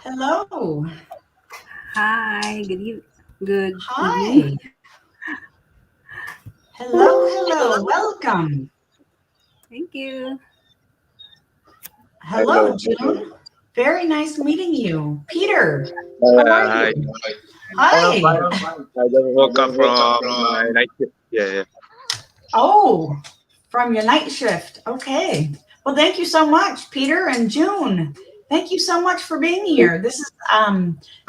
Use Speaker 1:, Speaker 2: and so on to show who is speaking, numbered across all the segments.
Speaker 1: Hello.
Speaker 2: Hi, good evening.
Speaker 1: Hi. Hello. Welcome.
Speaker 2: Thank you.
Speaker 1: Hello,
Speaker 3: Hello.
Speaker 1: June. Very nice meeting you. Peter, how are
Speaker 3: Hi.
Speaker 1: you?
Speaker 3: I'm
Speaker 1: Hi.
Speaker 3: fine. I just woke up from my night shift. Yeah.
Speaker 1: Oh, from your night shift. Okay. Well, thank you so much, Peter and June. Thank you so much for being here. This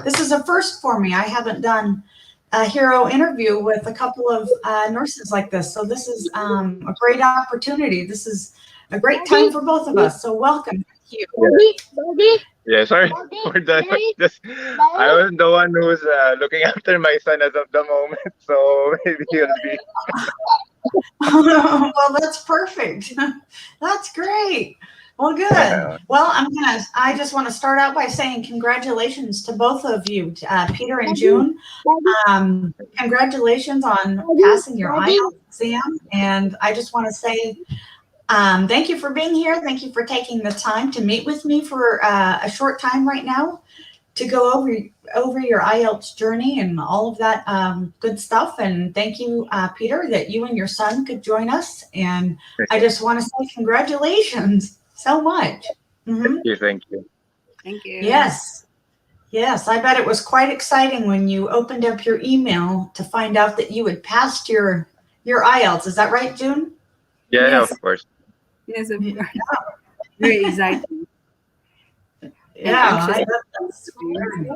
Speaker 1: is a first for me. I haven't done a hero interview with a couple of nurses like this. So this is a great opportunity. This is a great time for both of us. So welcome. Thank you.
Speaker 3: Yeah. Sorry for that. Just I was the one who's looking after my son as of the moment, so maybe he'll be.
Speaker 1: Well, that's perfect. That's great. Well, good. Well, I just want to start out by saying congratulations to both of you, Peter and June. Congratulations on passing your IELTS exam. And I just want to say thank you for being here. Thank you for taking the time to meet with me for a short time right now to go over your IELTS journey and all of that good stuff. And thank you, Peter, that you and your son could join us. And I just want to say congratulations so much.
Speaker 3: Thank
Speaker 1: Hmm.
Speaker 3: you. Thank you.
Speaker 2: Thank you.
Speaker 1: Yes, yes, I bet it was quite exciting when you opened up your email to find out that you had passed your IELTS. Is that right, June?
Speaker 3: Yeah,
Speaker 2: Yes,
Speaker 3: of course.
Speaker 2: yes, of
Speaker 1: Yeah,
Speaker 2: course. Very exciting and
Speaker 1: I
Speaker 2: anxious.
Speaker 1: bet that's very.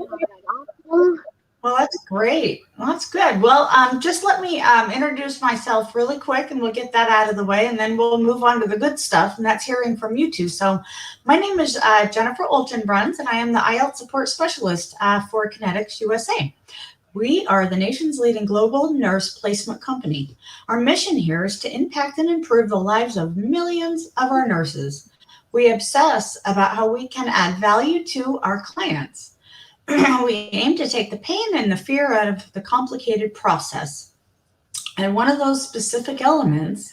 Speaker 1: Well, that's great. Well, that's good. Well, just let me introduce myself really quick and we'll get that out of the way and then we'll move on to the good stuff, and that's hearing from you two. So, my name is Jennifer Oltenbruns, and I am the IELTS support specialist for Connetics USA. We are the nation's leading global nurse placement company. Our mission here is to impact and improve the lives of millions of our nurses. We obsess about how we can add value to our clients. We aim to take the pain and the fear out of the complicated process. And one of those specific elements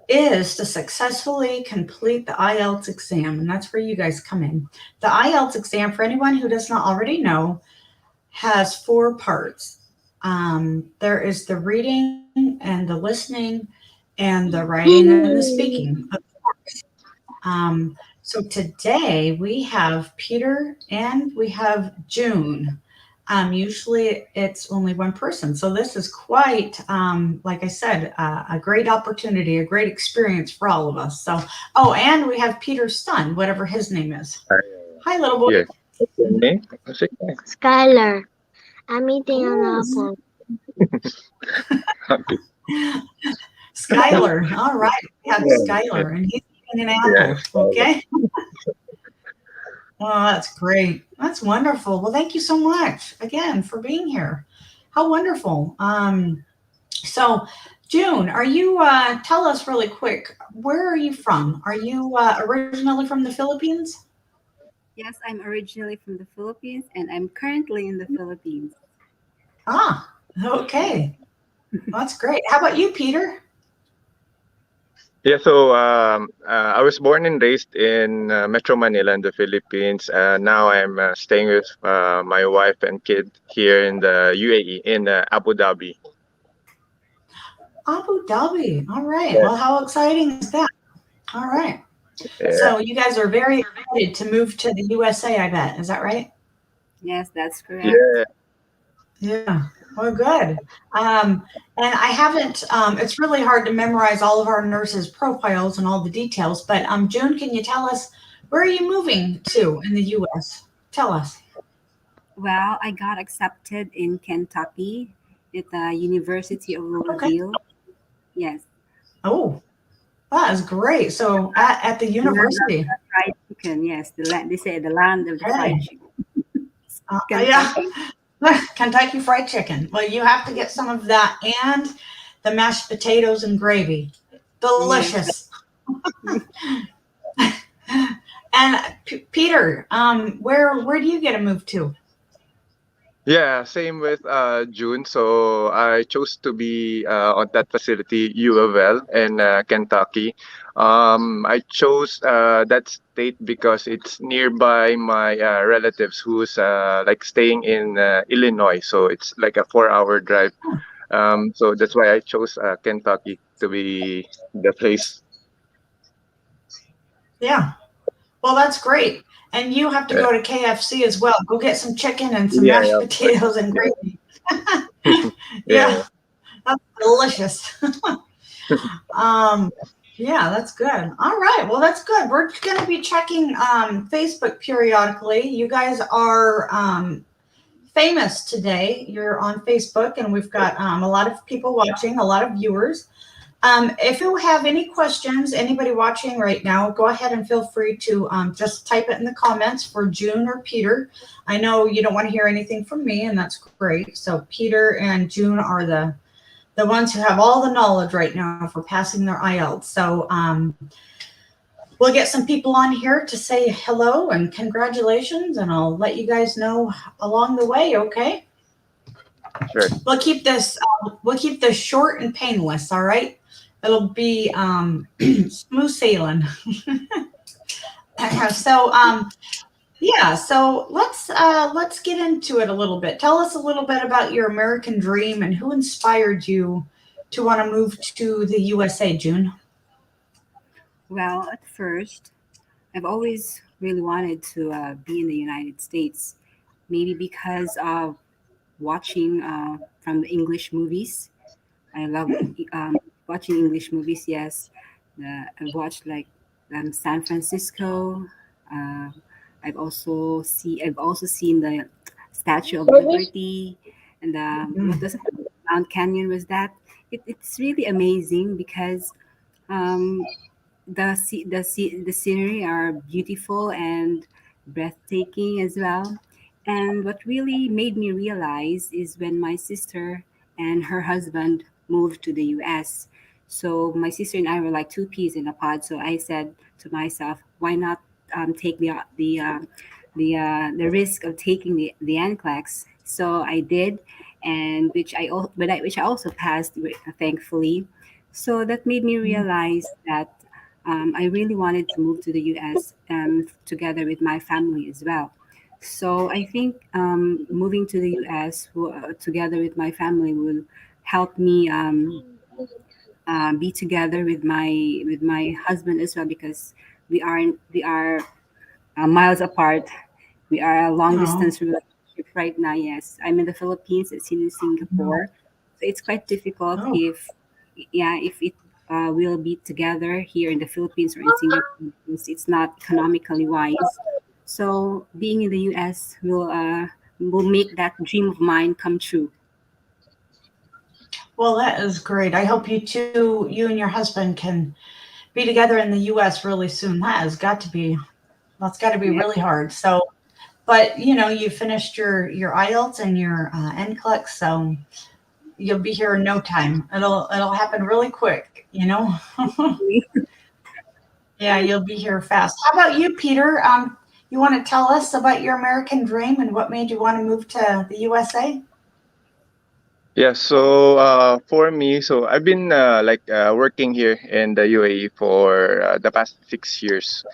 Speaker 1: is to successfully complete the IELTS exam. And that's where you guys come in. The IELTS exam, for anyone who does not already know, has four parts. There is the reading and the listening and the writing and the speaking, of course. So today we have Peter and we have June. Usually it's only one person. So this is quite, like I said, a great opportunity, a great experience for all of us. So, oh, and we have Peter's son, whatever his name is.
Speaker 3: Uh,
Speaker 1: Hi, little boy.
Speaker 3: yeah. What's your name? What's your name?
Speaker 4: Skylar, I'm eating an
Speaker 1: Oh,
Speaker 4: apple.
Speaker 3: Okay.
Speaker 1: Skylar. All right. We have
Speaker 3: Yeah.
Speaker 1: Skylar, and he's eating an
Speaker 3: Yeah.
Speaker 1: apple. Okay. Well, that's great. That's wonderful. Well, thank you so much again for being here. How wonderful. So, June, are you, tell us really quick, where are you from? Are you originally from the Philippines?
Speaker 2: Yes, I'm originally from the Philippines and I'm currently in the Philippines.
Speaker 1: Ah, okay. That's great. How about you, Peter?
Speaker 3: Yeah, so I was born and raised in Metro Manila in the Philippines. Now I'm staying with my wife and kid here in the UAE in Abu Dhabi.
Speaker 1: Abu Dhabi. All right.
Speaker 3: Yeah,
Speaker 1: Well, how exciting is that? All right.
Speaker 3: yeah,
Speaker 1: So, you guys are very excited to move to the USA, I bet. Is that right?
Speaker 2: Yes, that's correct.
Speaker 3: yeah.
Speaker 1: Yeah. Well, good. And I haven't, it's really hard to memorize all of our nurses' profiles and all the details, but June, can you tell us where are you moving to in the US? Tell us.
Speaker 2: Well, I got accepted in Kentucky at the University of
Speaker 1: Okay.
Speaker 2: Louisville. Yes,
Speaker 1: Oh, that is great. So at the
Speaker 2: the land of
Speaker 1: university.
Speaker 2: the fried chicken. Yes, the land. They say the land of the fried
Speaker 1: Okay.
Speaker 2: chicken.
Speaker 1: Yeah.
Speaker 2: Kentucky.
Speaker 1: Kentucky Fried Chicken. Well, you have to get some of that and the mashed potatoes and gravy.
Speaker 2: Yes.
Speaker 1: Delicious. And Peter, where do you get to move to?
Speaker 3: Yeah, same with June. So I chose to be on that facility, U of L in Kentucky. I chose that state because it's nearby my relatives who's like staying in Illinois. So it's like a 4-hour drive. So that's why I chose Kentucky to be the place.
Speaker 1: Yeah. Well, that's great. And you have to
Speaker 3: Uh,
Speaker 1: go to KFC as well. Go get some chicken and some
Speaker 3: yeah,
Speaker 1: mashed
Speaker 3: of course.
Speaker 1: potatoes and
Speaker 3: Yeah,
Speaker 1: gravy.
Speaker 3: yeah,
Speaker 1: Yeah, that's delicious. Um, yeah, that's good. All right. Well, that's good. We're going to be checking Facebook periodically. You guys are famous today. You're on Facebook, and we've got a lot of people watching, a lot of viewers. If you have any questions, anybody watching right now, go ahead and feel free to just type it in the comments for June or Peter. I know you don't want to hear anything from me, and that's great. So Peter and June are the ones who have all the knowledge right now for passing their IELTS. So we'll get some people on here to say hello and congratulations, and I'll let you guys know along the way. Okay,
Speaker 3: sure.
Speaker 1: we'll keep this short and painless. All right, it'll be smooth sailing. so yeah, so let's get into it a little bit. Tell us a little bit about your American dream and who inspired you to want to move to the USA, June.
Speaker 2: Well, at first, I've always really wanted to be in the United States, maybe because of watching from the English movies. I love watching English movies. Yes, I watched like San Francisco. Uh, I've also seen the Statue of Liberty, and what
Speaker 1: Mm.
Speaker 2: was Mount Canyon was that. It's really amazing because um, the scenery are beautiful and breathtaking as well. And what really made me realize is when my sister and her husband moved to the US. So my sister and I were like two peas in a pod. So I said to myself, why not take the risk of taking the NCLEX? So I did, and which I also passed, thankfully. So that made me realize that I really wanted to move to the US together with my family as well. So I think moving to the US together with my family will help me be together with my husband as well because we are miles apart. We are a long
Speaker 1: Oh,
Speaker 2: distance relationship right now. Yes, I'm in the Philippines. It's in Singapore, so it's quite difficult
Speaker 1: oh,
Speaker 2: if yeah if it will be together here in the Philippines or in Singapore because it's not economically wise. So being in the US will make that dream of mine come true.
Speaker 1: well, that is great. I hope you and your husband can be together in the US really soon. That's got to be
Speaker 2: Yeah.
Speaker 1: really hard. So, but you finished your IELTS and your NCLEX, so you'll be here in no time. It'll happen really quick. Yeah, you'll be here fast. How about you, Peter? You want to tell us about your American dream and what made you want to move to the USA?
Speaker 3: Yeah, so for me, so I've been working here in the UAE for the past 6 years.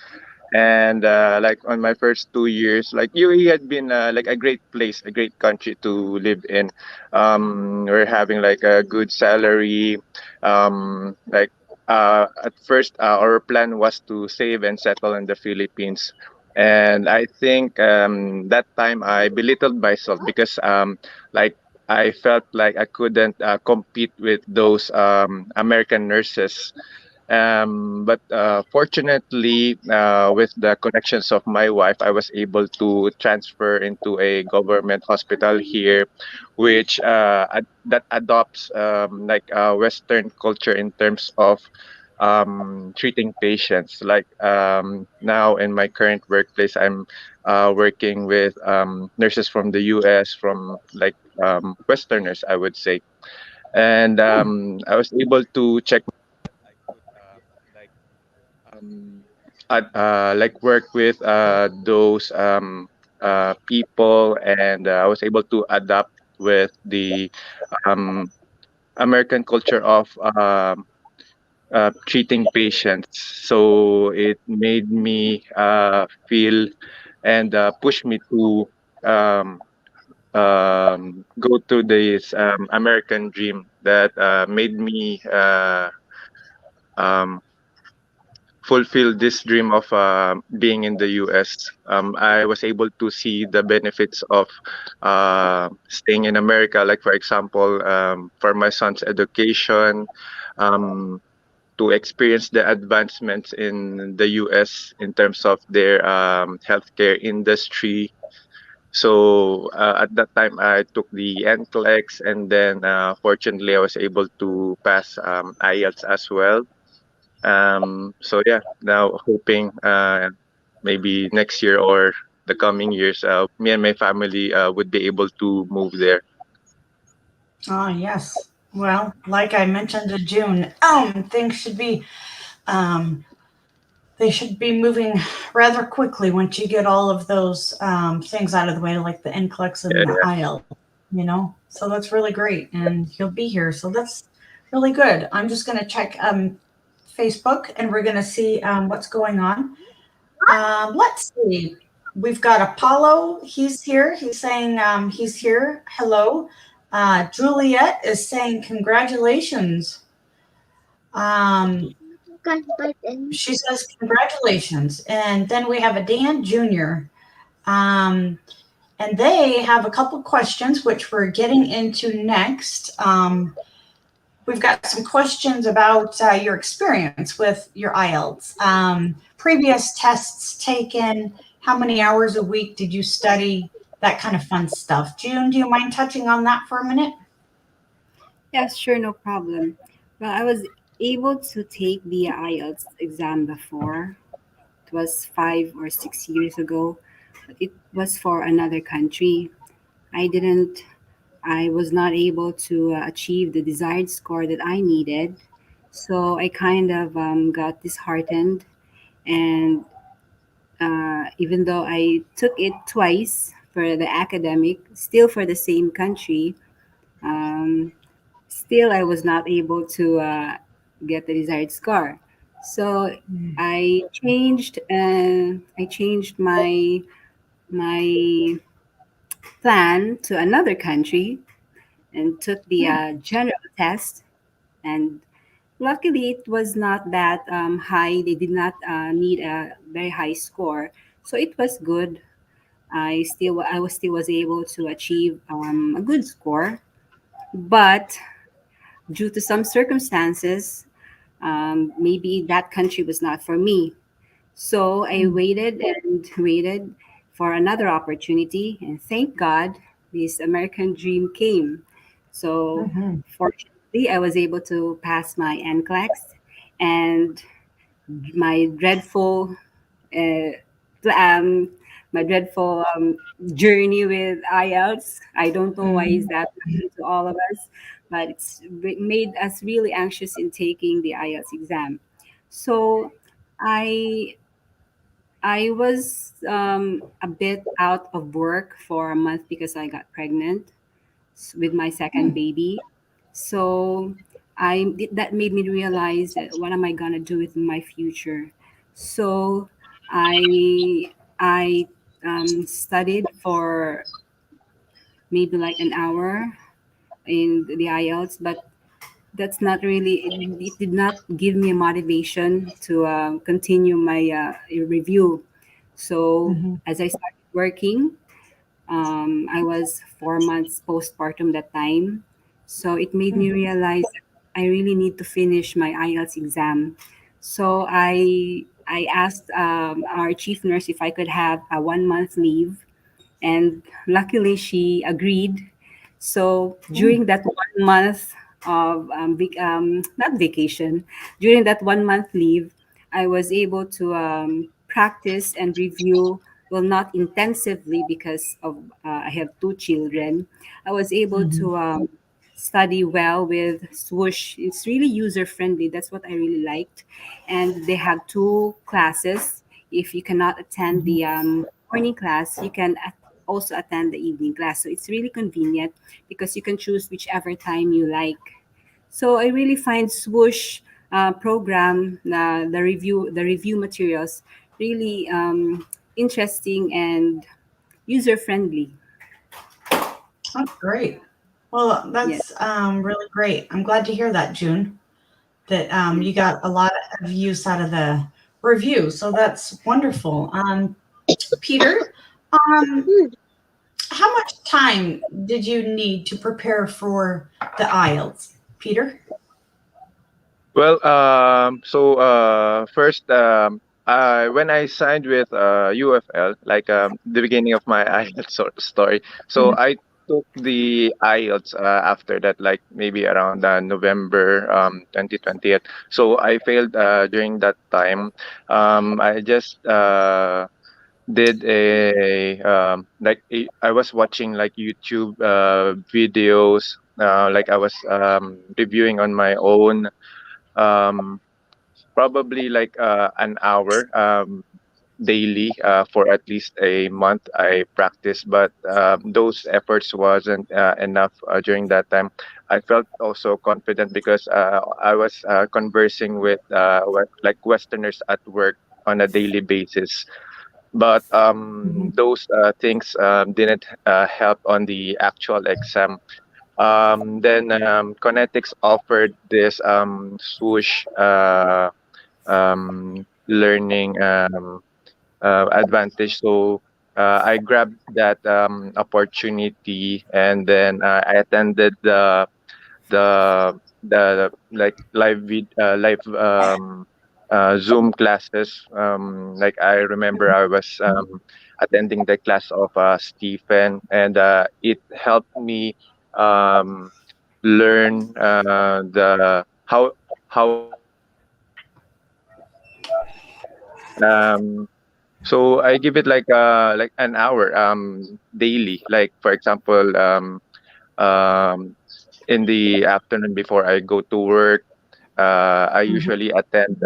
Speaker 3: And like on my first 2 years, like UAE had been like a great place, a great country to live in. We're having like a good salary. Like at first, our plan was to save and settle in the Philippines. And I think that time I belittled myself because like I felt like I couldn't compete with those American nurses, but fortunately, with the connections of my wife, I was able to transfer into a government hospital here, which that adopts like Western culture in terms of treating patients. Like now in my current workplace, I'm working with nurses from the U.S., from like Westerners, I would say, and
Speaker 1: Hmm.
Speaker 3: I was able to check that I could um, like work with those. people, and I was able to adapt with the um, American culture of treating patients. So it made me feel and push me to um, go to this American dream that made me um, fulfill this dream of being in the US. I was able to see the benefits of staying in America, like, for example, for my son's education, um, to experience the advancements in the US in terms of their healthcare industry. So at that time, I took the NCLEX, and then fortunately, I was able to pass IELTS as well. So yeah, now hoping maybe next year or the coming years, me and my family would be able to move there.
Speaker 1: Oh, yes. Well, like I mentioned to June, things should be um, they should be moving rather quickly once you get all of those things out of the way, like the NCLEX and the
Speaker 3: Yeah,
Speaker 1: IELTS, you know? So that's really great. And he'll be here. So that's really good. I'm just going to check Facebook and we're going to see what's going on. Let's see. We've got Apollo. He's here. He's saying he's here. Hello. Juliet is saying congratulations. Um, she says congratulations. And then we have a Dan Jr. Um, and they have a couple questions, which we're getting into next. We've got some questions about your experience with your IELTS, previous tests taken, how many hours a week did you study, that kind of fun stuff. June, do you mind touching on that for a minute?
Speaker 2: Yes, sure, no problem. Well, I was able to take the IELTS exam before. It was 5 or 6 years ago, but it was for another country. I didn't, I was not able to achieve the desired score that I needed. So I kind of got disheartened. And even though I took it twice for the academic, still for the same country, um, still I was not able to get the desired score. So I changed my plan to another country and took the general test. And luckily, it was not that high. They did not need a very high score, so it was good. I was still was able to achieve a good score, but due to some circumstances, maybe that country was not for me. So I waited and waited for another opportunity, and thank God this American dream came. So
Speaker 1: Mm-hmm.
Speaker 2: fortunately, I was able to pass my NCLEX, and my dreadful uh, um, my dreadful journey with IELTS. I don't know why is
Speaker 1: Mm-hmm.
Speaker 2: that happening to all of us, but made us really anxious in taking the IELTS exam. So I I was a bit out of work for a month because I got pregnant with my second baby. So that made me realize that what am I gonna do with my future? So I studied for maybe like an hour in the IELTS, but that's not really it did not give me a motivation to continue my review. So
Speaker 1: Mm-hmm.
Speaker 2: as I started working, I was 4 months postpartum that time. So it made me
Speaker 1: Mm-hmm.
Speaker 2: realize that I really need to finish my IELTS exam. So I asked our chief nurse if I could have a 1 month leave, and luckily she agreed. So during that 1 month of not vacation, during that 1 month leave, I was able to practice and review. Well, not intensively because of I have two children. I was able
Speaker 1: Mm-hmm.
Speaker 2: to study well with Swoosh. It's really user friendly. That's what I really liked, and they have two classes. If you cannot attend
Speaker 1: Mm-hmm.
Speaker 2: the morning class, you can also attend the evening class. So it's really convenient because you can choose whichever time you like. So I really find Swoosh program, the review materials, really interesting and user friendly.
Speaker 1: That's great. Well,
Speaker 2: Yes,
Speaker 1: that's really great. I'm glad to hear that, June, that
Speaker 2: yes.
Speaker 1: you got a lot of use out of the review. So that's wonderful. Peter, um,
Speaker 4: Hmm.
Speaker 1: how much time did you need to prepare for the IELTS, Peter?
Speaker 3: Well, first, when I signed with UFL, like the beginning of my IELTS story, so
Speaker 1: Mhm.
Speaker 3: I took the IELTS after that, like maybe around November 2020. So I failed during that time. I just did I was watching like YouTube videos, like I was reviewing on my own, um, probably like an hour daily for at least a month. I practiced, but those efforts wasn't enough during that time. I felt also confident because I was conversing with like Westerners at work on a daily basis. But
Speaker 1: Mhm.
Speaker 3: those things didn't help on the actual exam. Then Connetics offered this swoosh learning advantage. So I grabbed that opportunity, and then I attended the like live Zoom classes. Like I remember I was attending the class of Stephen, and it helped me um, learn the how um so I give it like an hour daily. Like for example, um in the afternoon before I go to work, I
Speaker 1: Mhm.
Speaker 3: usually attend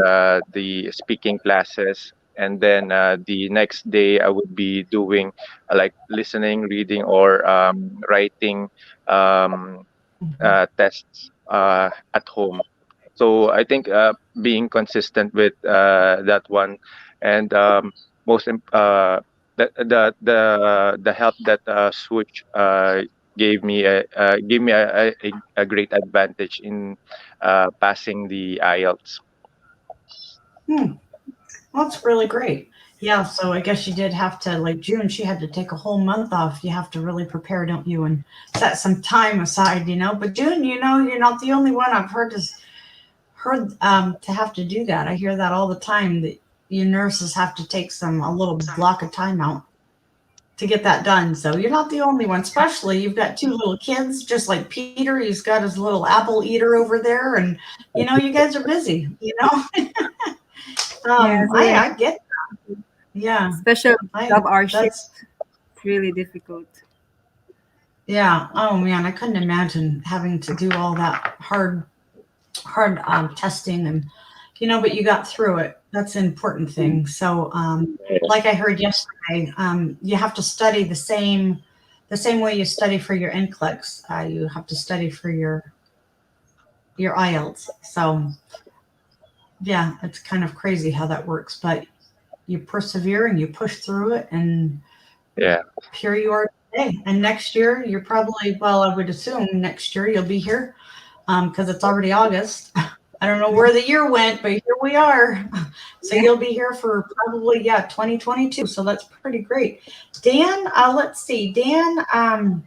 Speaker 3: the speaking classes, and then the next day I would be doing like listening, reading, or writing um, tests at home. So I think being consistent with that one, and most the help that Switch gave me a great advantage in passing the IELTS.
Speaker 1: Hmm. That's really great. Yeah, so I guess you did have to, like June, she had to take a whole month off. You have to really prepare, don't you, and set some time aside, you know. But June, you know, you're not the only one I've heard to have to do that. I hear that all the time that you nurses have to take some a little block of time out to get that done. So you're not the only one, especially you've got two little kids, just like Peter. He's got his little apple eater over there, and you know, you guys are busy, you know.
Speaker 2: Yes,
Speaker 1: I
Speaker 2: right.
Speaker 1: get, yeah,
Speaker 2: Especially
Speaker 1: I
Speaker 2: 12-hour shift.
Speaker 1: that's
Speaker 2: It's really difficult.
Speaker 1: yeah. Oh man, I couldn't imagine having to do all that hard testing and you know, but you got through it. That's an important
Speaker 2: Mm.
Speaker 1: thing. So like I heard yesterday, you have to study the same way you study for your NCLEX. You have to study for your IELTS. So yeah, it's kind of crazy how that works, but you persevere and you push through it and
Speaker 3: Yeah.
Speaker 1: here you are today. And next year, you're probably, well, I would assume next year you'll be here because it's already August. I don't know where the year went, but here we are. So
Speaker 2: Yeah.
Speaker 1: you'll be here for probably, yeah, 2022. So that's pretty great. Dan, let's see. Dan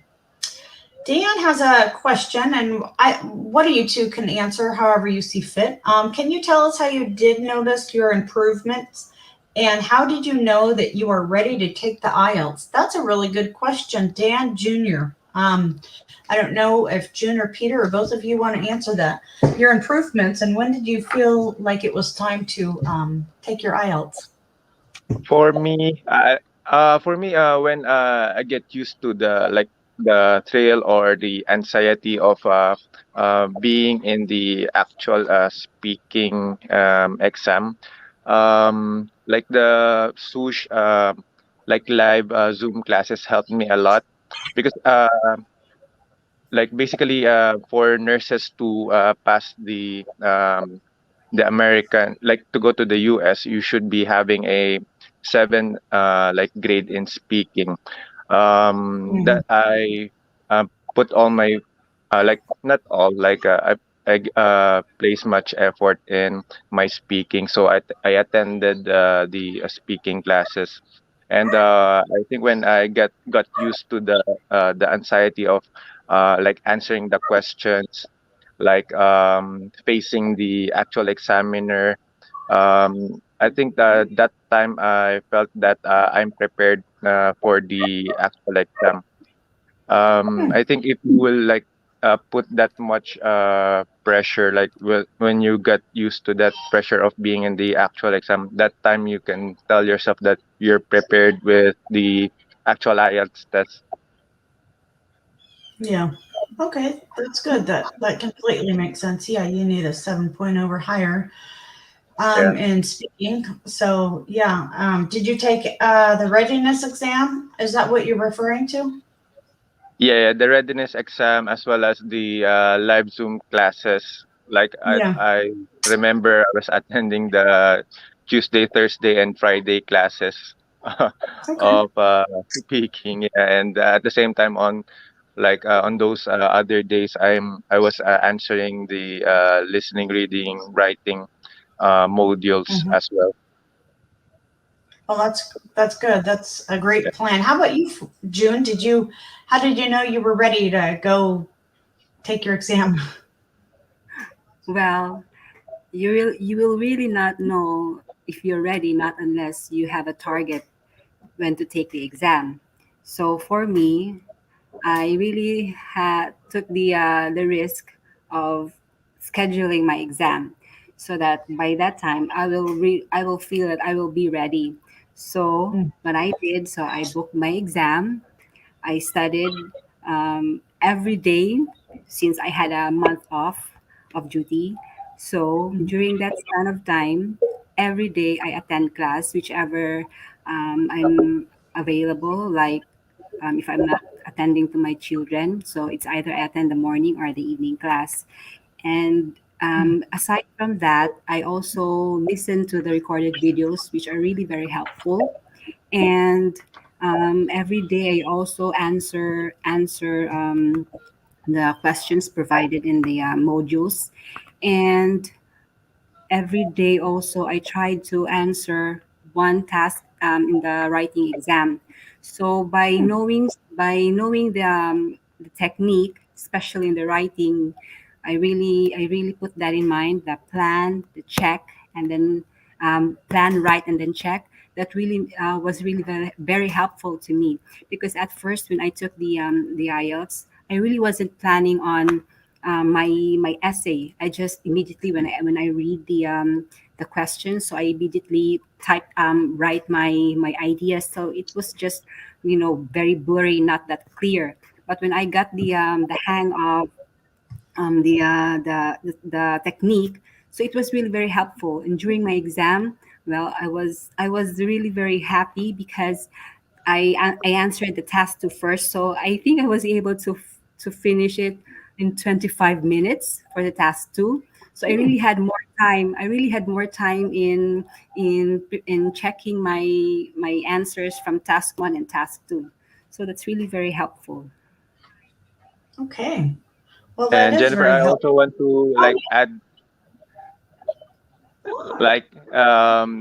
Speaker 1: has a question, and what you two can answer however you see fit. Can you tell us how you did notice your improvements, and how did you know that you are ready to take the IELTS? That's a really good question, Dan Jr. I don't know if June or Peter or both of you want to answer that. Your improvements, and when did you feel like it was time to take your IELTS?
Speaker 3: For me, when I get used to the thrill or the anxiety of being in the actual speaking exam, like the swoosh. like live Zoom classes helped me a lot because like basically for nurses to pass the American, like to go to the US, you should be having a 7 like grade in speaking.
Speaker 1: Mhm.
Speaker 3: That I put all my like not all like I place much effort in my speaking, so I attended the speaking classes, and I think when I got used to the anxiety of like answering the questions, like facing the actual examiner, I think that that time I felt that I'm prepared for the actual exam.
Speaker 1: Hmm.
Speaker 3: I think if you will like put that much pressure, like when you get used to that pressure of being in the actual exam, that time you can tell yourself that you're prepared with the actual IELTS test.
Speaker 1: Yeah. Okay, that's good. That completely makes sense. Yeah, you need a 7.0 or higher
Speaker 3: Yeah.
Speaker 1: in speaking. So yeah, did you take the readiness exam? Is that what you're referring to?
Speaker 3: Yeah, the readiness exam as well as the live Zoom classes. Like
Speaker 1: Yeah.
Speaker 3: I remember I was attending the Tuesday, Thursday, and Friday classes
Speaker 1: Okay.
Speaker 3: of speaking, yeah, and at the same time on those other days I was answering the listening, reading, writing modules
Speaker 1: Mhm.
Speaker 3: as well.
Speaker 1: Well, that's good. That's a great plan. How about you, June? How did you know you were ready to go take your exam?
Speaker 2: Well, you will really not know if you're ready, not unless you have a target when to take the exam. So for me, I really took the risk of scheduling my exam so that by that time I will feel that I will be ready. So
Speaker 1: Mm.
Speaker 2: what I did, so I booked my exam. I studied every day since I had a month off of duty. So during that span of time, every day I attend class, whichever I'm available. Like if I'm not attending to my children, so it's either I attend the morning or the evening class. And aside from that, I also listen to the recorded videos, which are really very helpful. And every day I also answer the questions provided in the modules. And every day also I tried to answer one task in the writing exam. So by knowing the technique, especially in the writing, I really put that in mind, the plan, the check, and then plan, write, and then check. That really was really very, very helpful to me, because at first when I took the IELTS, I really wasn't planning on my essay. I just immediately when I read the questions, so I immediately write my ideas. So it was just very blurry, not that clear. But when I got the hang of the technique, so it was really very helpful. And during my exam, well, I was really very happy because I answered the task two first, so I think I was able to finish it in 25 minutes for the task two. So I really had more time. I really had more time in checking my answers from task one and task two. So that's really very helpful.
Speaker 1: Okay. Well, that
Speaker 3: And
Speaker 1: is
Speaker 3: Jennifer,
Speaker 1: very
Speaker 3: I
Speaker 1: helpful.
Speaker 3: also want to
Speaker 1: Oh,
Speaker 3: like add like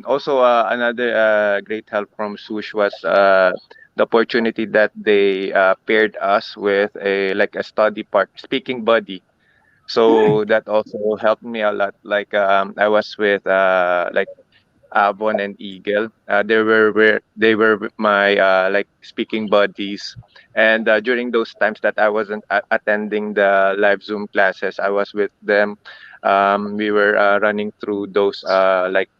Speaker 3: also another great help from Sush was the opportunity that they paired us with a like a study part speaking buddy,
Speaker 1: hmm.
Speaker 3: so that also helped me a lot. Like I was with like Avon and Eagle. They were my like speaking buddies, and during those times that I wasn't attending the live Zoom classes, I was with them. We were running through those like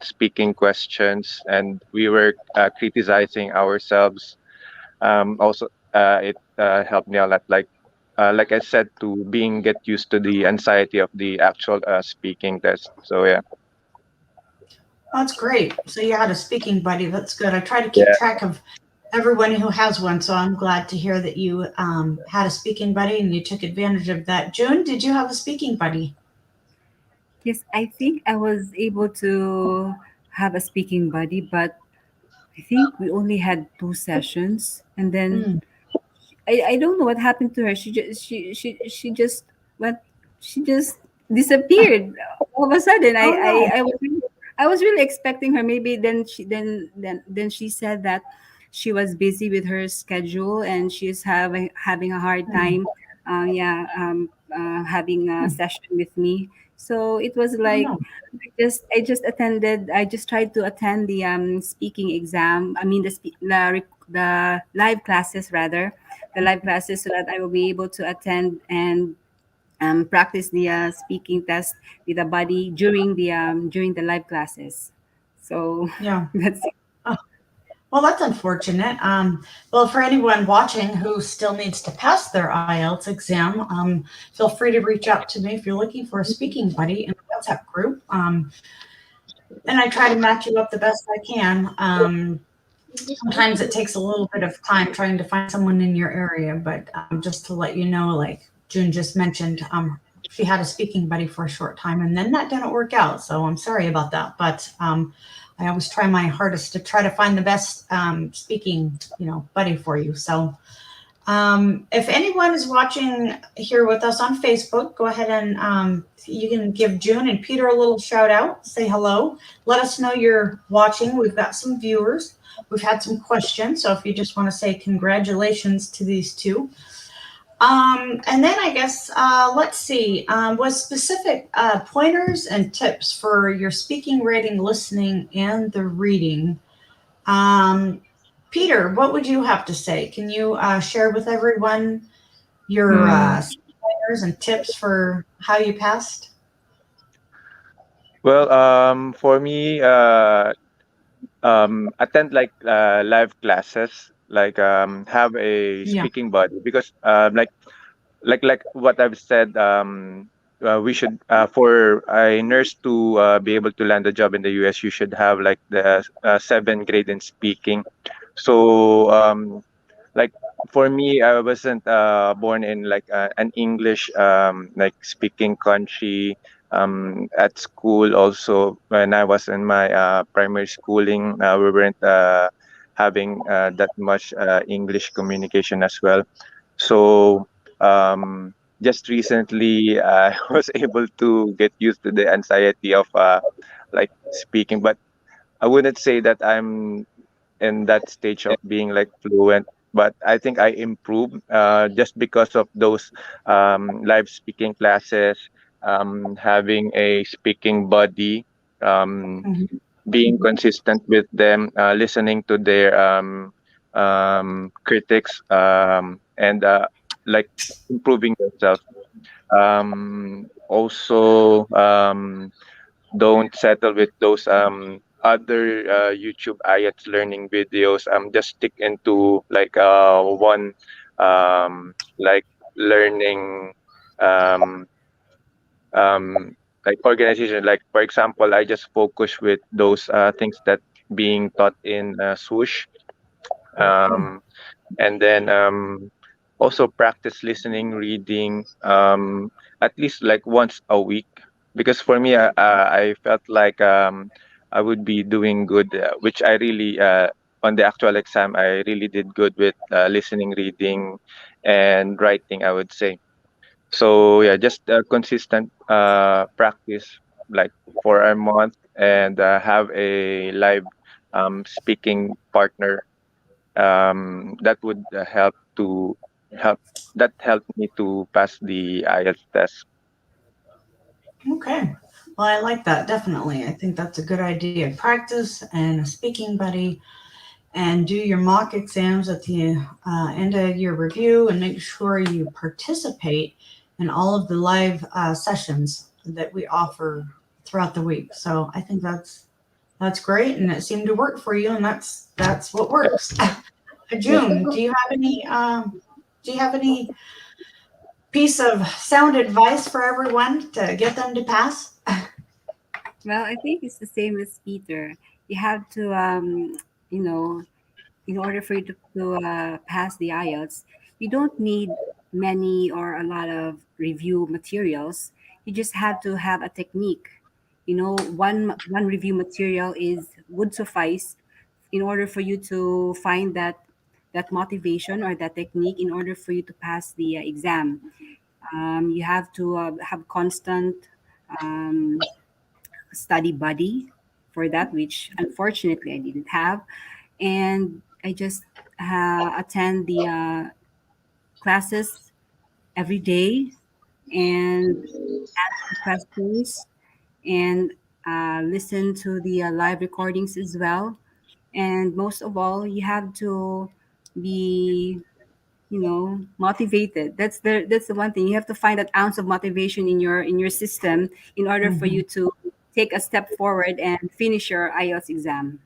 Speaker 3: speaking questions, and we were criticizing ourselves. Also, it helped me a lot. Like I said, to being get used to the anxiety of the actual speaking test. So yeah.
Speaker 1: That's great. So you had a speaking buddy. That's good. I try to keep
Speaker 3: Yeah.
Speaker 1: track of everyone who has one. So I'm glad to hear that you had a speaking buddy and you took advantage of that. June, did you have a speaking buddy?
Speaker 2: Yes, I think I was able to have a speaking buddy, but I think we only had 2 sessions, and then
Speaker 1: Mm.
Speaker 2: I don't know what happened to her. She just went. She just disappeared all of a sudden.
Speaker 1: Oh no.
Speaker 2: I was really expecting her. Maybe then she said that she was busy with her schedule and she's having a hard
Speaker 1: Mm.
Speaker 2: time. Yeah, having a
Speaker 1: Mm.
Speaker 2: session with me. So it was
Speaker 1: Oh
Speaker 2: like
Speaker 1: no.
Speaker 2: I just attended. I just tried to attend the speaking exam. I mean the live classes rather, the live classes, so that I will be able to attend and practice the speaking test with a buddy during the live classes. So
Speaker 1: Yeah.
Speaker 2: that's it.
Speaker 1: Oh, well, that's unfortunate. Well, for anyone watching who still needs to pass their IELTS exam, feel free to reach out to me if you're looking for a speaking buddy in the WhatsApp group. And I try to match you up the best I can. Sometimes it takes a little bit of time trying to find someone in your area, but just to let you know, like June just mentioned, she had a speaking buddy for a short time and then that didn't work out. So I'm sorry about that. But I always try my hardest to try to find the best speaking, buddy for you. So if anyone is watching here with us on Facebook, go ahead and you can give June and Peter a little shout out, say hello. Let us know you're watching. We've got some viewers. We've had some questions. So if you just want to say congratulations to these two. And then I guess, let's see, was specific pointers and tips for your speaking, writing, listening, and the reading. Um, Peter, what would you have to say? Can you share with everyone your
Speaker 3: Mm,
Speaker 1: pointers and tips for how you passed?
Speaker 3: well, for me, attend like live classes, like have a
Speaker 1: Yeah.
Speaker 3: speaking buddy because like what I've said, we should for a nurse to be able to land a job in the US, you should have like the 7th grade in speaking. So like for me, I wasn't born in like an English like speaking country. At school also, when I was in my primary schooling, we weren't having that much English communication as well. So just recently, I was able to get used to the anxiety of like speaking, but I wouldn't say that I'm in that stage of being like fluent, but I think I improved just because of those live speaking classes, having a speaking buddy, um,
Speaker 1: Mhm.
Speaker 3: being consistent with them, listening to their critics, and like improving yourself. Also, don't settle with those other YouTube IELTS learning videos. Just stick into like one like learning um um like organization. Like for example, I just focus with those things that being taught in swoosh. Um and then also practice listening, reading, at least like once a week, because for me I felt like I would be doing good, which I really on the actual exam I really did good with listening, reading, and writing, I would say. So yeah, just consistent practice, like for a month, and have a live speaking partner, that would help that helped me to pass the IELTS test.
Speaker 1: Okay. Well, I like that definitely. I think that's a good idea. Practice and a speaking buddy, and do your mock exams at the end of your review, and make sure you participate in all of the live sessions that we offer throughout the week. So I think that's great, and it seemed to work for you, and that's what works. June, do you have any piece of sound advice for everyone to get them to pass?
Speaker 2: Well, I think it's the same as Peter. You have to, you know, in order for you to pass the IELTS, you don't need many or a lot of review materials. You just have to have a technique. One review material would suffice in order for you to find that motivation or that technique in order for you to pass the exam. You have to have constant um, study buddy for that, which unfortunately I didn't have, and I just attend the classes every day and answer questions and listen to the live recordings as well. And most of all, you have to be, motivated. That's the one thing. You have to find that ounce of motivation in your system in order for
Speaker 1: Mhm,
Speaker 2: you to take a step forward and finish your IELTS exam.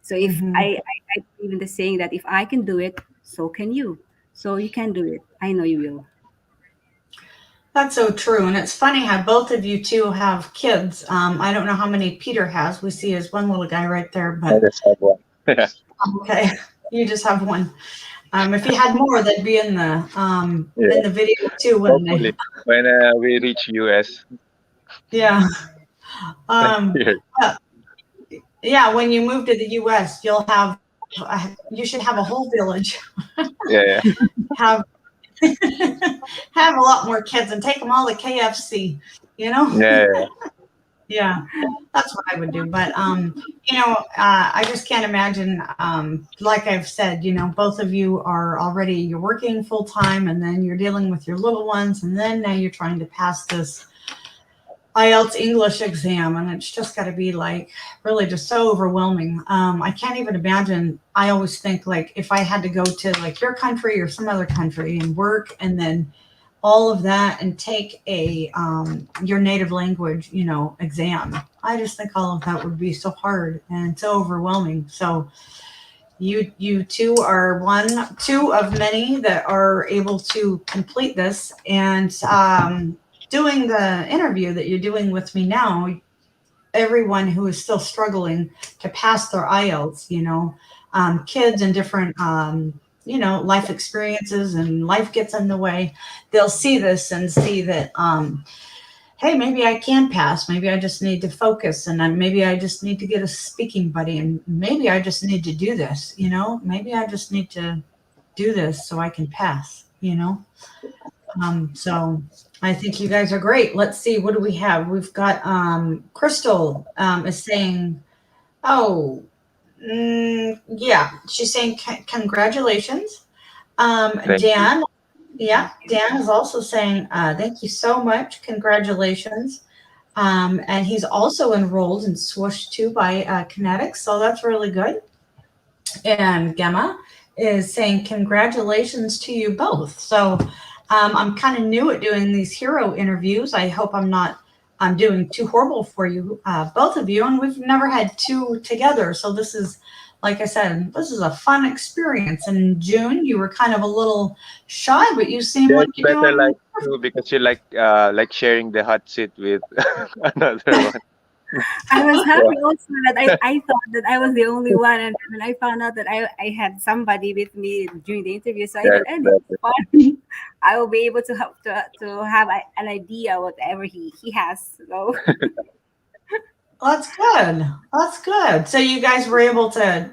Speaker 2: So if
Speaker 1: mhm.
Speaker 2: I believe in the saying that if I can do it, so can you. So you can do it. I know you will.
Speaker 1: That's so true. And it's funny how both of you two have kids. I don't know how many Peter has. We see his one little guy right there,
Speaker 3: I
Speaker 1: but
Speaker 3: just have one. Yeah.
Speaker 1: okay, you just have one. If you had more, they'd be
Speaker 3: Yeah.
Speaker 1: in the video too, wouldn't they?
Speaker 3: Hopefully, when we reach US
Speaker 1: Yeah.
Speaker 3: next
Speaker 1: Um,
Speaker 3: year.
Speaker 1: uh, yeah. When you move to the U.S., you should have a whole village.
Speaker 3: Yeah, yeah,
Speaker 1: Have have a lot more kids and take them all to KFC. You know.
Speaker 3: yeah, yeah.
Speaker 1: Yeah, that's what I would do. But I just can't imagine. Like I've said, both of you are already you're working full time, and then you're dealing with your little ones, and then now you're trying to pass this IELTS English exam, and it's just got to be like really just so overwhelming. I can't even imagine. I always think like if I had to go to like your country or some other country and work, and then all of that and take a your native language, exam. I just think all of that would be so hard and so overwhelming. So you two are two of many that are able to complete this, and doing the interview that you're doing with me now, everyone who is still struggling to pass their IELTS, kids and different, life experiences and life gets in the way. They'll see this and see that, hey, maybe I can pass. Maybe I just need to focus, and then maybe I just need to get a speaking buddy, and maybe I just need to do this. Maybe I just need to do this so I can pass. So I think you guys are great. Let's see, what do we have? We've got Crystal is saying, oh, yeah, she's saying congratulations.
Speaker 3: Thank you.
Speaker 1: Dan, yeah, Dan is also saying, thank you so much. Congratulations. And he's also enrolled in Swoosh 2 by Connetics, so that's really good. And Gemma is saying congratulations to you both. So I'm kind of new at doing these hero interviews. I hope I'm doing too horrible for you, both of you. And we've never had two together. So this is, like I said, this is a fun experience. And June, you were kind of a little shy, but you seem
Speaker 3: Yeah,
Speaker 1: like
Speaker 3: it's
Speaker 1: you're
Speaker 3: better
Speaker 1: doing.
Speaker 3: like two because you like sharing the hot seat with another one.
Speaker 2: I was
Speaker 3: Yeah,
Speaker 2: happy also that I thought that I was the only one, and when I found out that I had somebody with me during the interview, so I
Speaker 3: yeah,
Speaker 2: thought,
Speaker 3: it's
Speaker 2: this is
Speaker 3: better.
Speaker 2: fun. I will be able to have an idea whatever he has. So
Speaker 1: Well, that's good. That's good. So you guys were able to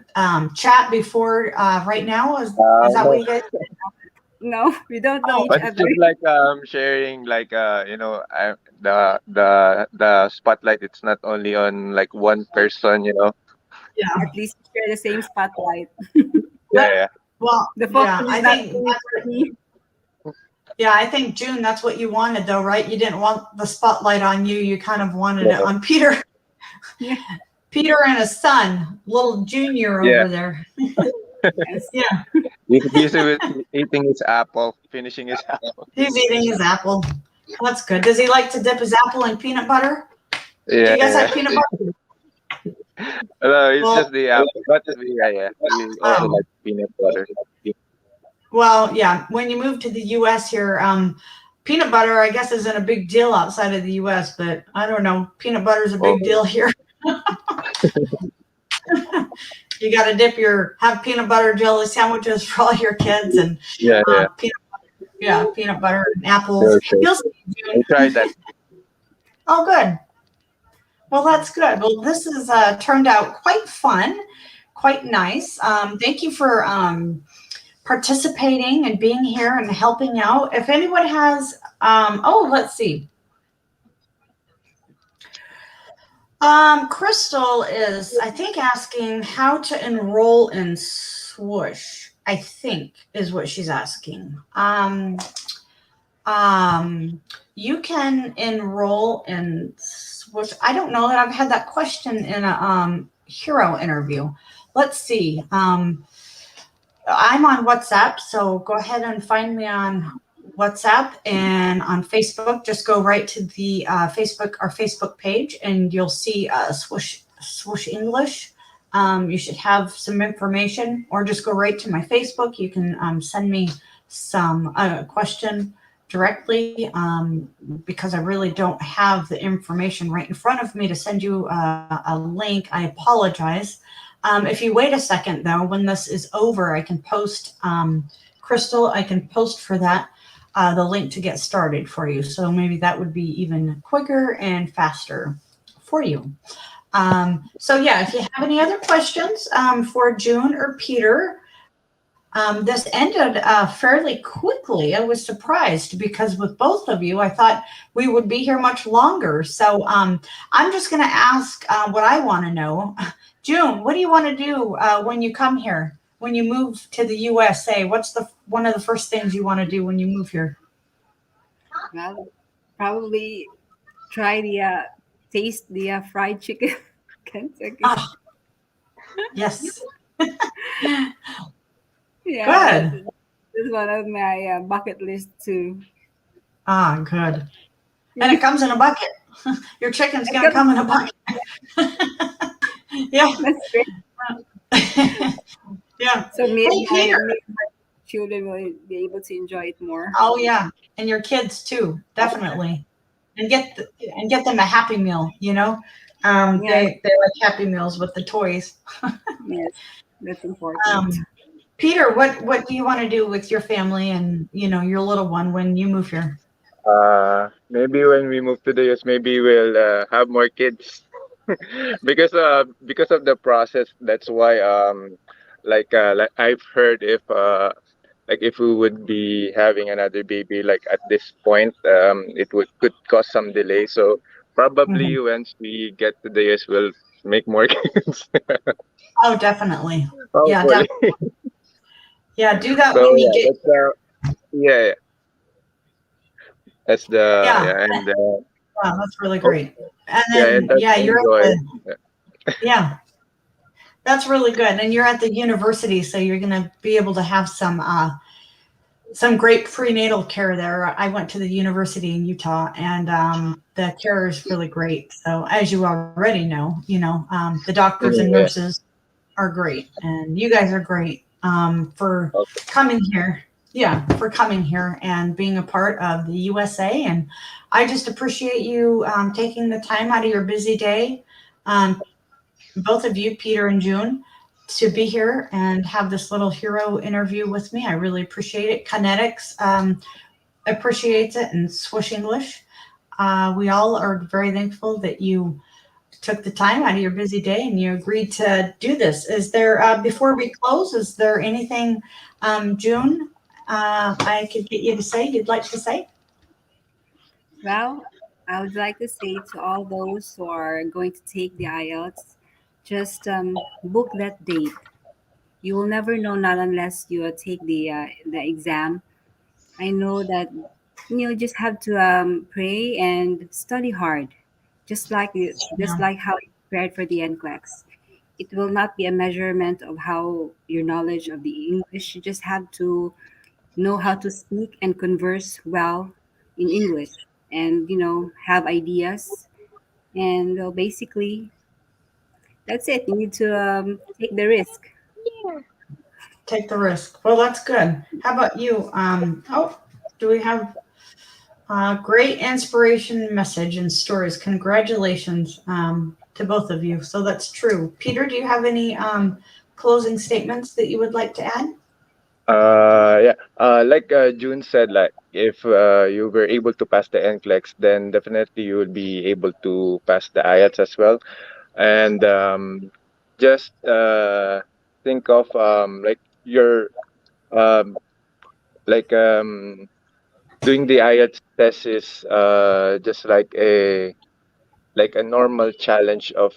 Speaker 1: chat before right now? Is that what
Speaker 3: No,
Speaker 1: you guys?
Speaker 2: no, we don't know
Speaker 1: Oh,
Speaker 2: each
Speaker 3: but it's
Speaker 2: other.
Speaker 3: just like sharing like the spotlight. It's not only on like one person.
Speaker 1: yeah.
Speaker 2: At least we share the same spotlight.
Speaker 3: Yeah, yeah,
Speaker 1: Well,
Speaker 2: The
Speaker 1: yeah.
Speaker 2: focus is
Speaker 1: I
Speaker 2: not
Speaker 1: think
Speaker 2: only for me.
Speaker 1: yeah. I think June. That's what you wanted, though, right? You didn't want the spotlight on you. You kind of wanted it
Speaker 3: yeah,
Speaker 1: on Peter.
Speaker 2: Yeah.
Speaker 1: Peter and his son, little Junior
Speaker 3: yeah.
Speaker 1: over there.
Speaker 2: Yes.
Speaker 1: Yeah,
Speaker 3: He's busy with eating his apple, finishing his apple.
Speaker 1: he's eating his apple. That's good. Does he like to dip his apple in peanut butter? Do
Speaker 3: Yeah,
Speaker 1: you guys
Speaker 3: yeah.
Speaker 1: have peanut butter?
Speaker 3: No, it's just
Speaker 1: Well,
Speaker 3: the apple, but yeah, yeah. We also
Speaker 1: oh,
Speaker 3: like peanut butter.
Speaker 1: well, yeah. When you move to the U.S. here, peanut butter, I guess, isn't a big deal outside of the U.S., but I don't know. Peanut butter is a big
Speaker 3: Oh,
Speaker 1: deal here. You got to have peanut butter jelly sandwiches for all your kids, and
Speaker 3: yeah, yeah.
Speaker 1: peanut, yeah, peanut butter and apples.
Speaker 3: Sure, sure.
Speaker 1: You'll see,
Speaker 3: I
Speaker 1: June.
Speaker 3: tried that.
Speaker 1: Oh, good. Well, that's good. Well, this has turned out quite fun, quite nice. Thank you for participating and being here and helping out. If anyone has, let's see. Crystal is, I think, asking how to enroll in Swoosh, I think is what she's asking. You can enroll in Swoosh. I don't know that I've had that question in a hero interview. Let's see. I'm on WhatsApp, so go ahead and find me on WhatsApp and on Facebook. Just go right to the our Facebook page, and you'll see Swoosh English. You should have some information, or just go right to my Facebook. You can send me some question directly because I really don't have the information right in front of me to send you a link. I apologize. If you wait a second, though, when this is over, I can post, Crystal, I can post for that the link to get started for you. So maybe that would be even quicker and faster for you. So yeah, if you have any other questions for June or Peter, this ended fairly quickly. I was surprised because with both of you, I thought we would be here much longer. So I'm just going to ask what I want to know. June, what do you want to do when you come here? When you move to the USA, what's one of the first things you want to do when you move here?
Speaker 2: Well, probably try taste the fried chicken. Kentucky.
Speaker 1: Ah, yes.
Speaker 2: Yeah,
Speaker 1: Good.
Speaker 2: that's one of my bucket list too.
Speaker 1: Ah, good. And it comes in a bucket. Your chicken's going to
Speaker 2: That's
Speaker 1: come in a bucket. Yeah.
Speaker 2: great.
Speaker 1: Yeah.
Speaker 2: So
Speaker 1: Hey, Peter.
Speaker 2: me and my children will be able to enjoy it more.
Speaker 1: Oh yeah, and your kids too, definitely. And get them a Happy Meal.
Speaker 2: Yes,
Speaker 1: They like Happy Meals with the toys.
Speaker 2: yes, that's important.
Speaker 1: Peter, what do you want to do with your family and your little one when you move here?
Speaker 3: Maybe when we move to the US, maybe we'll have more kids. Because of the process. That's why like I've heard if we would be having another baby like at this point, it would could cause some delay. So
Speaker 1: Mhm.
Speaker 3: probably once we get to the US, we'll make more kids.
Speaker 1: Oh, definitely. Yeah,
Speaker 3: Hopefully.
Speaker 1: yeah. Do that
Speaker 3: So
Speaker 1: when you
Speaker 3: yeah,
Speaker 1: get.
Speaker 3: yeah, that's the
Speaker 1: Yeah,
Speaker 3: yeah, and
Speaker 1: wow, that's really
Speaker 3: oh,
Speaker 1: great. And
Speaker 3: yeah, and
Speaker 1: then
Speaker 3: that's
Speaker 1: yeah, you're at
Speaker 3: enjoy.
Speaker 1: yeah. That's really good. And you're at the university, so you're going to be able to have some great prenatal care there. I went to the university in Utah, and the care is really great. So, as you already know, the doctors and
Speaker 3: Yeah.
Speaker 1: nurses are great, and you guys are great for
Speaker 3: Okay.
Speaker 1: coming here. Yeah, for coming here and being a part of the USA. And I just appreciate you taking the time out of your busy day, um, both of you, Peter and June, to be here and have this little hero interview with me. I really appreciate it. Connetics appreciates it, and Swish English. We all are very thankful that you took the time out of your busy day and you agreed to do this. Is there, before we close, is there anything, June, I could get you to say, you'd like to say?
Speaker 2: Well, I would like to say to all those who are going to take the IELTS, just book that date. You will never know, not unless you take the exam. I know that just have to pray and study hard, just
Speaker 1: Yeah.
Speaker 2: like how you prepared for the NCLEX. It will not be a measurement of how your knowledge of the English. You just have to know how to speak and converse well in English, and have ideas. And well, basically, that's it. You need to take the risk.
Speaker 1: Take the risk. Well, that's good. How about you? Do we have Great inspiration message and stories. Congratulations to both of you. So that's true. Peter, do you have any closing statements that you would like to add?
Speaker 3: Yeah. Like June said, like if you were able to pass the NCLEX, then definitely you will be able to pass the IELTS as well. And just think of like your um like doing the IELTS test is just like a normal challenge of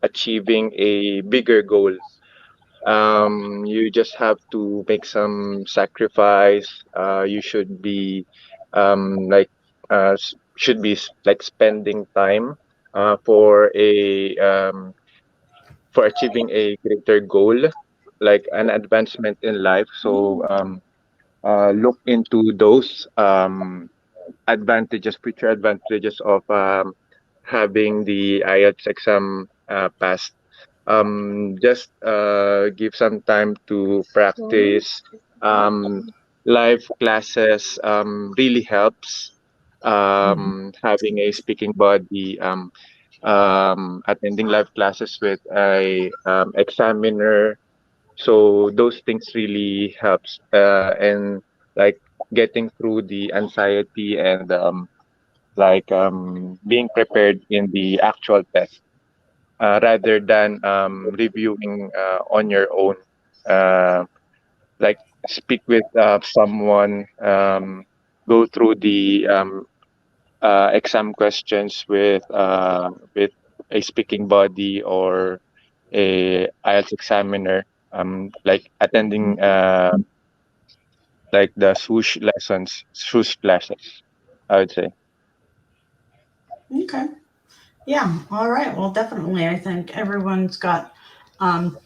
Speaker 3: achieving a bigger goal. You just have to make some sacrifice. You should be like should be like spending time for a for achieving a greater goal, like an advancement in life. So look into those advantages, future advantages of having the IELTS exam passed. Just give some time to practice. Um, Live classes really helps.
Speaker 1: Mhm.
Speaker 3: Having a speaking body, attending live classes with a examiner. So those things really helps, and like getting through the anxiety and being prepared in the actual test rather than reviewing on your own. Uh, like speak with someone, go through the exam questions with a speaking body or a IELTS examiner. Like attending like the swoosh classes, I would say.
Speaker 1: Okay. Yeah. All right. Well, definitely. I think everyone's got, um,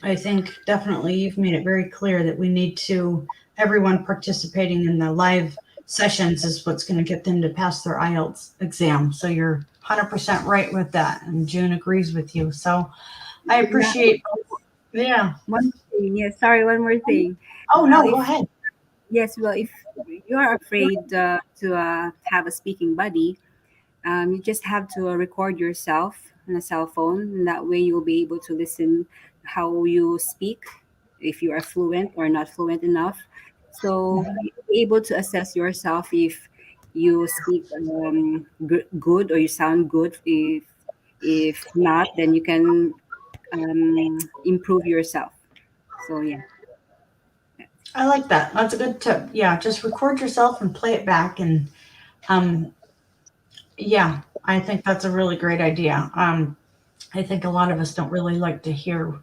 Speaker 1: I think definitely you've made it very clear that we need to, everyone participating in the live sessions is what's going to get them to pass their IELTS exam. So you're 100% right with that. And June agrees with you. So I
Speaker 2: Yeah,
Speaker 1: appreciate, yeah.
Speaker 2: one thing. Yes, sorry, one more thing.
Speaker 1: Oh,
Speaker 2: Well,
Speaker 1: no, go
Speaker 2: if
Speaker 1: ahead.
Speaker 2: yes, well, if you are afraid to have a speaking buddy, you just have to record yourself on a cell phone. And that way, you'll be able to listen how you speak, if you are fluent or not fluent enough. So you'll be able to assess yourself if you speak good or you sound good. If not, then you can improve yourself. So yeah.
Speaker 1: I like that. That's a good tip. Yeah, just record yourself and play it back. And um, yeah, I think that's a really great idea. I think a lot of us don't really like to hear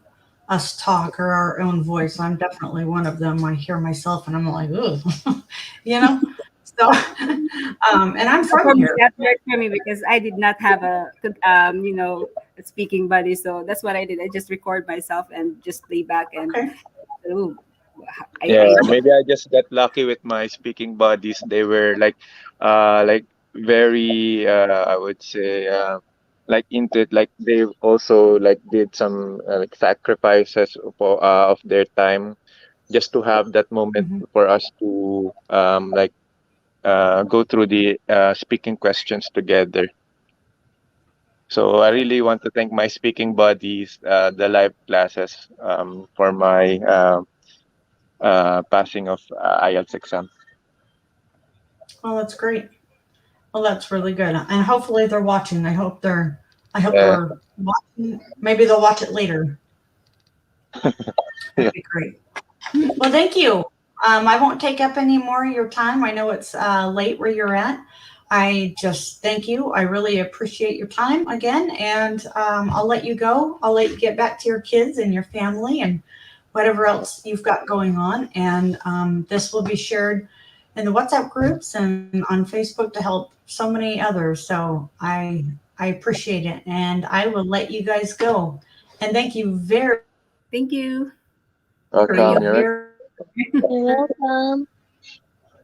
Speaker 1: us talk or our own voice. I'm definitely one of them. I hear myself and I'm like, ugh, you know? So, and I'm from
Speaker 2: For me,
Speaker 1: here.
Speaker 2: that worked for me because I did not have a speaking buddy. So that's what I did. I just record myself and just play back and
Speaker 1: Okay.
Speaker 2: oh,
Speaker 3: Yeah,
Speaker 2: I
Speaker 3: maybe I just got lucky with my speaking buddies. They were like very, I would say, like into it. Like they also like did some like sacrifices of their time just to have that moment
Speaker 1: Mhm.
Speaker 3: for us to go through the speaking questions together. So I really want to thank my speaking buddies, the live classes, for my passing of IELTS exam.
Speaker 1: Well, that's great. Well, that's really good. And hopefully they're watching. I hope
Speaker 3: Yeah,
Speaker 1: they're watching. Maybe they'll watch it later. That'd
Speaker 3: yeah.
Speaker 1: be great. Well, thank you. I won't take up any more of your time. I know it's late where you're at. I just thank you. I really appreciate your time again, and I'll let you go. I'll let you get back to your kids and your family and whatever else you've got going on. And this will be shared in the WhatsApp groups and on Facebook to help so many others. So I appreciate it, and I will let you guys go. And thank you very,
Speaker 2: thank you.
Speaker 1: very,
Speaker 2: Thank you.
Speaker 3: Welcome. You're
Speaker 1: very
Speaker 4: You're welcome.